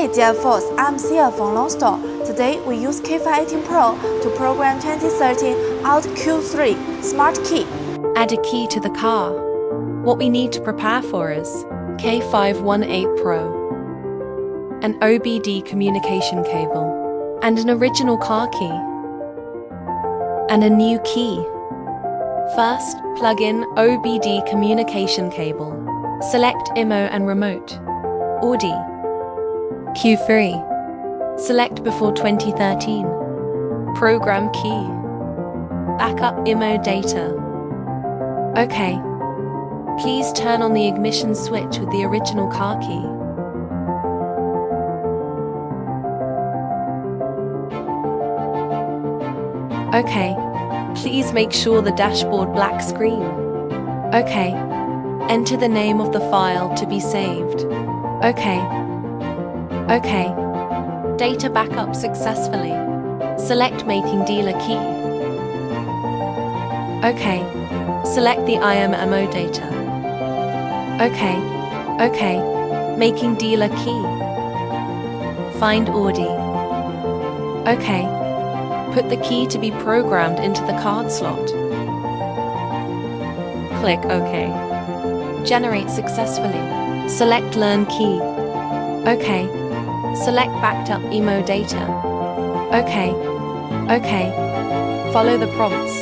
Hey dear folks, I'm Sia from Lonsdor. Today we use K518 Pro to program 2013 Audi Q3 Smart Key. Add a key to the car. What we need to prepare for is K518 Pro, an OBD communication cable, and an original car key, and a new key. First, plug in OBD communication cable. Select IMO and remote. Audi Q3. Select before 2013. Program key. Backup IMO data. OK. Please turn on the ignition switch with the original car key. OK. Please make sure the dashboard black screen. OK. Enter the name of the file to be saved. OK. OK. Data backup successfully. Select making dealer key. OK. Select the IMO data. OK. OK. Making dealer key. Find Audi. OK. Put the key to be programmed into the card slot. Click OK. Generate successfully. Select Learn Key. OK. Select Backed Up IMO data. OK. OK. Follow the prompts.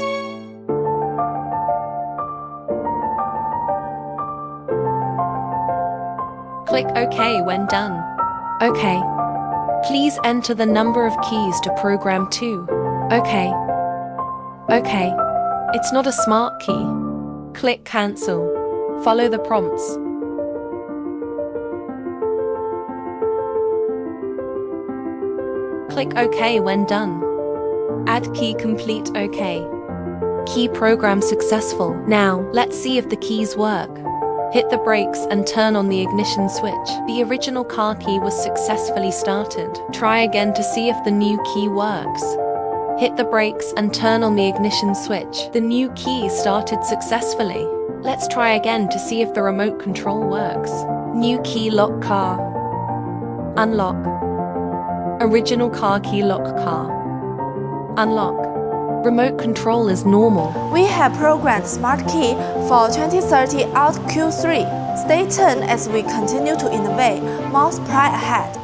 Click OK when done. OK. Please enter the number of keys to program to. OK. OK. It's not a smart key. Click Cancel. Follow the prompts. Click OK when done. Add key complete OK. Key program successful. Now, let's see if the keys work. Hit the brakes and turn on the ignition switch. The original car key was successfully started. Try again to see if the new key works. Hit the brakes and turn on the ignition switch. The new key started successfully. Let's try again to see if the remote control works. New key lock car. Unlock. Original car key lock car. Unlock. Remote control is normal. We have programmed Smart Key for 2030 Audi Q3. Stay tuned as we continue to innovate. More pride ahead.